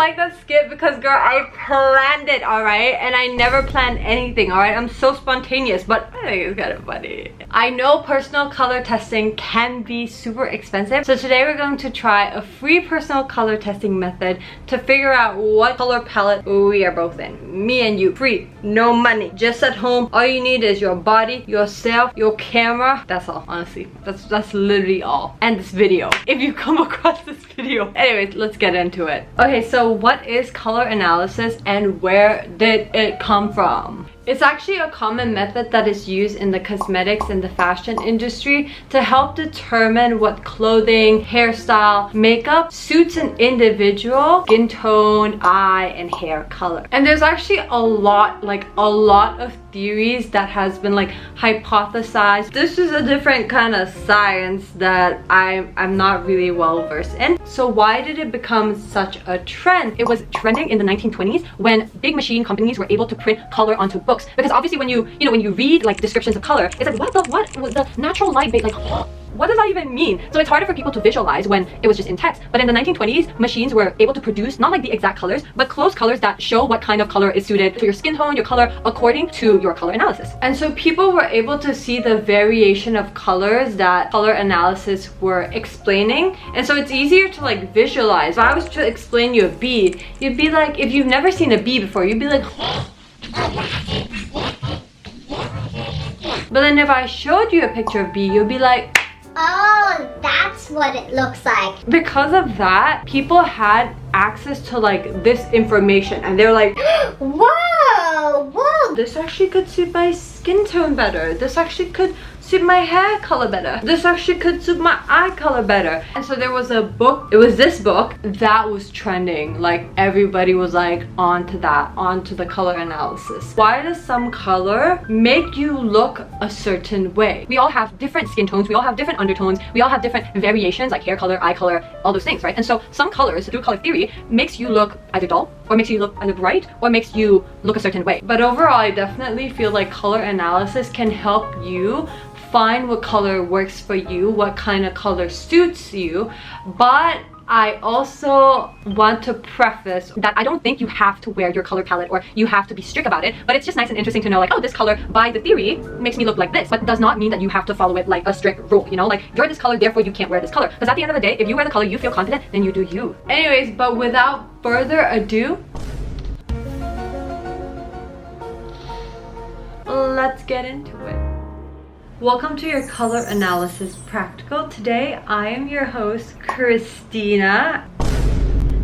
like that skit because girl, I planned it, alright? And I never planned anything, alright? I'm so spontaneous, but I think it's kind of funny. I know personal color testing can be super expensive, so today we're going to try a free personal color testing method to figure out what color palette we are both in. Me and you. Free. No money. Just at home. All you need is your body, yourself, your camera. That's all, honestly. That's literally all. And this video. If you come across this video. Anyways, let's get into it. Okay, so what is color analysis and where did it come from? It's actually a common method that is used in the cosmetics and the fashion industry to help determine what clothing, hairstyle, makeup suits an individual skin tone, eye, and hair color. And there's actually a lot of theories that has been like hypothesized. This is a different kind of science that I'm not really well versed in. So why did it become such a trend? It was trending in the 1920s when big machine companies were able to print color onto books. Because obviously when you read like descriptions of color, it's like what was the natural light base, like what does that even mean? So it's harder for people to visualize when it was just in text. But in the 1920s, machines were able to produce not like the exact colors, but close colors that show what kind of color is suited to your skin tone, your color, according to your color analysis. And so people were able to see the variation of colors that color analysis were explaining. And so it's easier to like visualize. If I was to explain you a bee, you'd be like, if you've never seen a bee before, you'd be like, but then if I showed you a picture of bee, you'd be like, oh, that's what it looks like. Because of that, people had access to like this information and they're like, whoa, this actually could suit my skin tone better. This actually could suit my hair color better. This actually could suit my eye color better. And so there was a book, it was this book that was trending. Like everybody was like onto the color analysis. Why does some color make you look a certain way? We all have different skin tones, we all have different undertones, we all have different variations like hair color, eye color, all those things, right? And so some colors through color theory makes you look either dull or makes you look either bright or makes you look a certain way. But overall, I definitely feel like color analysis can help you find what color works for you, what kind of color suits you. But I also want to preface that I don't think you have to wear your color palette or you have to be strict about it, but it's just nice and interesting to know like, oh, this color by the theory makes me look like this, but does not mean that you have to follow it like a strict rule, you know, like you're this color, therefore you can't wear this color. Because at the end of the day, if you wear the color you feel confident, then you do you. Anyways, but without further ado, let's get into it. Welcome to your color analysis practical. Today I am your host, Christina.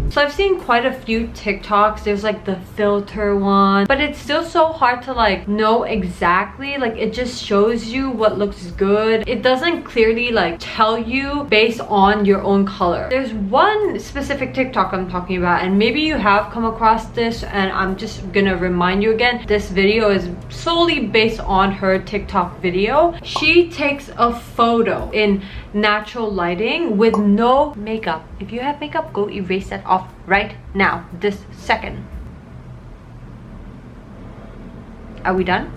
So I've seen quite a few TikToks. There's like the filter one, but it's still so hard to like know exactly. Like it just shows you what looks good. It doesn't clearly like tell you based on your own color. There's one specific TikTok I'm talking about, and maybe you have come across this, and I'm just gonna remind you again. This video is solely based on her TikTok video. She takes a photo in natural lighting with no makeup. If you have makeup, go erase that off right now, this second. Are we done?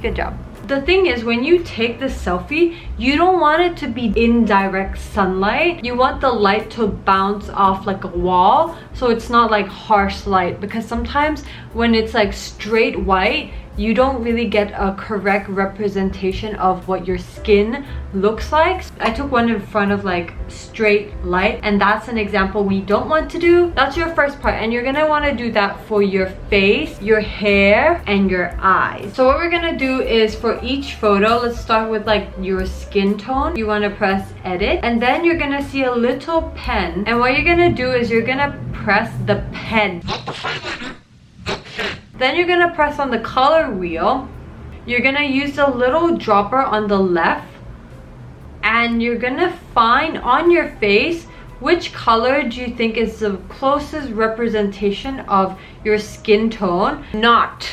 Good job. The thing is, when you take this selfie, you don't want it to be in direct sunlight. You want the light to bounce off like a wall, so it's not like harsh light, because sometimes when it's like straight white, you don't really get a correct representation of what your skin looks like. I took one in front of like straight light, and that's an example we don't want to do. That's your first part, and you're gonna want to do that for your face, your hair, and your eyes. So what we're gonna do is for each photo, let's start with like your skin tone. You want to press edit, and then you're gonna see a little pen, and what you're gonna do is you're gonna press the pen. Then you're gonna press on the color wheel. You're gonna use the little dropper on the left, and you're gonna find on your face which color do you think is the closest representation of your skin tone, not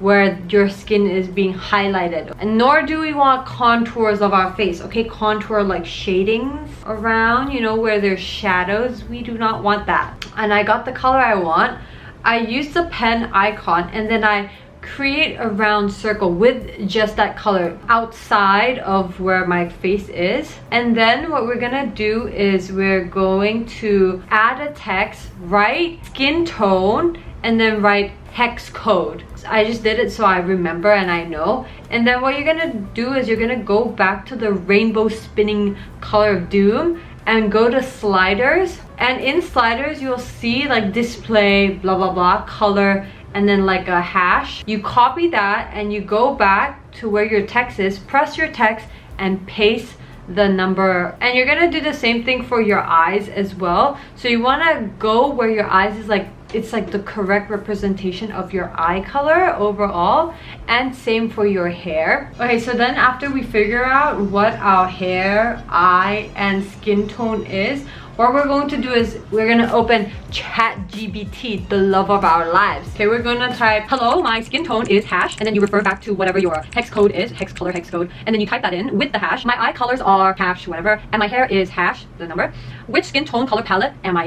where your skin is being highlighted. And nor do we want contours of our face, okay? Contour like shadings around, you know, where there's shadows. We do not want that. And I got the color I want. I used the pen icon, and then I create a round circle with just that color outside of where my face is. And then what we're gonna do is we're going to add a text, write skin tone, and then write hex code. I just did it so I remember and I know. And then what you're gonna do is you're gonna go back to the rainbow spinning color of doom and go to sliders. And in sliders, you'll see like display, blah, blah, blah, color, and then like a hash. You copy that and you go back to where your text is, press your text and paste the number. And you're gonna do the same thing for your eyes as well. So you wanna go where your eyes is like, it's like the correct representation of your eye color overall, and same for your hair. Okay, so then after we figure out what our hair, eye, and skin tone is, what we're going to do is we're gonna open ChatGPT, the love of our lives. Okay, we're gonna type, hello, my skin tone is hash, and then you refer back to whatever your hex code is, hex color, hex code, and then you type that in with the hash. My eye colors are hash, whatever, and my hair is hash, the number. Which skin tone color palette am I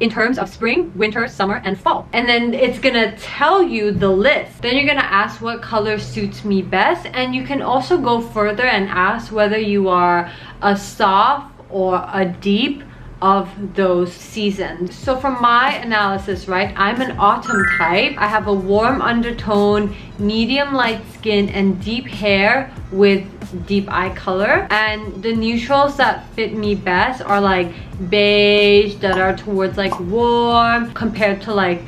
in terms of spring, winter, summer, and fall? And then it's gonna tell you the list. Then you're gonna ask what color suits me best, and you can also go further and ask whether you are a soft or a deep of those seasons. So from my analysis, right, I'm an autumn type. I have a warm undertone, medium light skin, and deep hair with deep eye color. And the neutrals that fit me best are like beige, that are towards like warm, compared to like,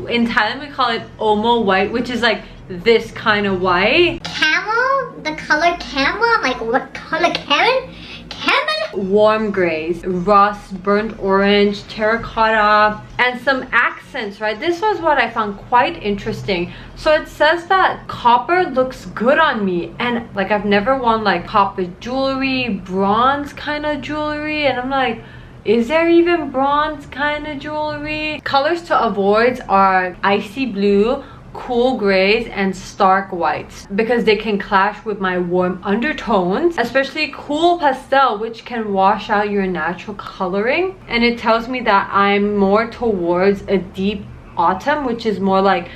in Thailand we call it omo white, which is like this kind of white. Camel? The color camel? I'm like, what color Karen? Camel? Warm grays, rust, burnt orange, terracotta, and some accents, right? This was what I found quite interesting. So it says that copper looks good on me, and like I've never worn like copper jewelry, bronze kind of jewelry, and I'm like, is there even bronze kind of jewelry? Colors to avoid are icy blue, cool grays, and stark whites, because they can clash with my warm undertones, especially cool pastel, which can wash out your natural coloring. And it tells me that I'm more towards a deep autumn, which is more like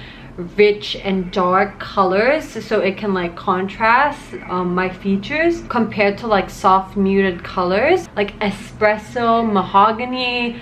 rich and dark colors, so it can like contrast my features, compared to like soft muted colors like espresso, mahogany,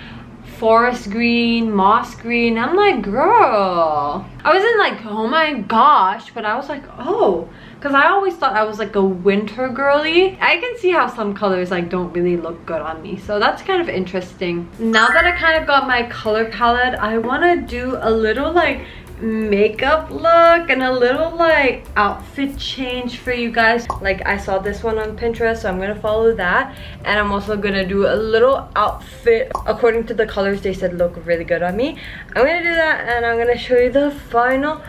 forest green, moss green. I'm like, girl, I wasn't like, oh my gosh, but I was like, oh, because I always thought I was like a winter girly. I can see how some colors like don't really look good on me, so that's kind of interesting. Now that I kind of got my color palette, I want to do a little like makeup look and a little like outfit change for you guys. Like I saw this one on Pinterest, so I'm gonna follow that, and I'm also gonna do a little outfit according to the colors they said look really good on me. I'm gonna do that, and I'm gonna show you the final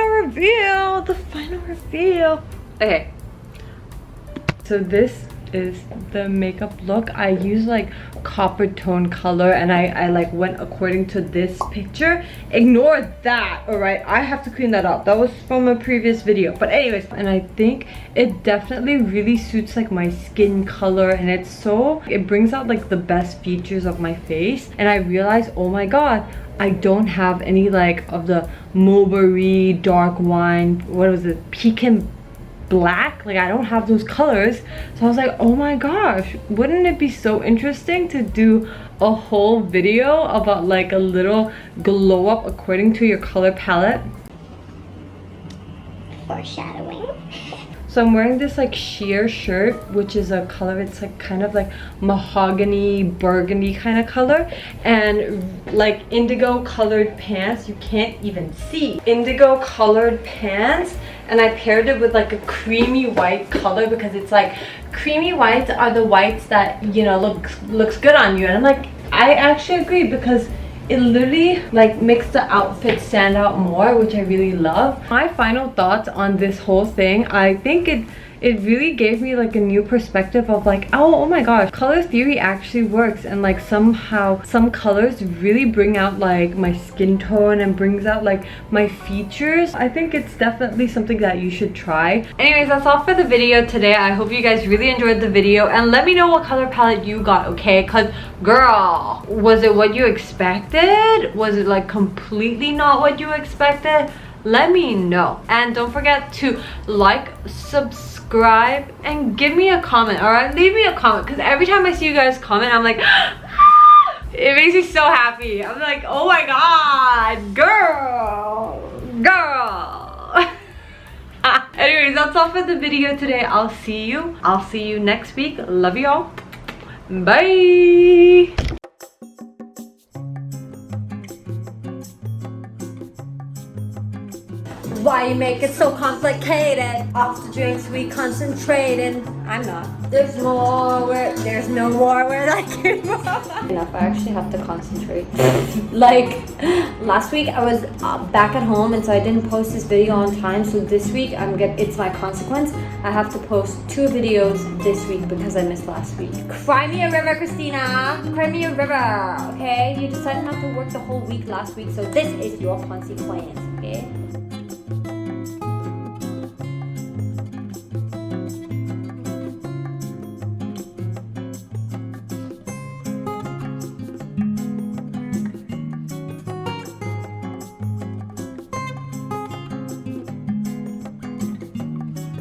reveal. Okay, so this is the makeup look. I use like copper tone color, and I like went according to this picture. Ignore that, all right? I have to clean that up. That was from a previous video, but anyways, and I think it definitely really suits like my skin color, and it brings out like the best features of my face. And I realized, oh my god, I don't have any like of the mulberry, dark wine, what was it, pecan black, like I don't have those colors. So I was like, oh my gosh, wouldn't it be so interesting to do a whole video about like a little glow up according to your color palette? Foreshadowing. So I'm wearing this like sheer shirt, which is a color, it's like kind of like mahogany, burgundy kind of color, and like indigo colored pants. You can't even see. Indigo colored pants, and I paired it with like a creamy white color, because it's like creamy whites are the whites that, you know, looks good on you. And I'm like, I actually agree, because it literally like makes the outfit stand out more, which I really love. My final thoughts on this whole thing, I think it really gave me like a new perspective of like, oh my gosh, color theory actually works, and like somehow some colors really bring out like my skin tone and brings out like my features. I think it's definitely something that you should try. Anyways, that's all for the video today. I hope you guys really enjoyed the video, and let me know what color palette you got, okay? Because girl, was it what you expected? Was it like completely not what you expected? let me know. And don't forget to like, subscribe, and give me a comment, alright? Leave me a comment, because every time I see you guys comment, I'm like, it makes me so happy. I'm like, oh my god, girl. Anyways, that's all for the video today. I'll see you next week. Love you all. Bye. Why you make it so complicated? Off the drinks we concentrating. I'm not. There's no more where that came from. Enough, I actually have to concentrate. Like, last week I was back at home and so I didn't post this video on time. So this week it's my consequence. I have to post 2 videos this week because I missed last week. Cry me a river, Christina. Cry me a river, okay? You decided not to work the whole week last week, so this is your consequence, okay?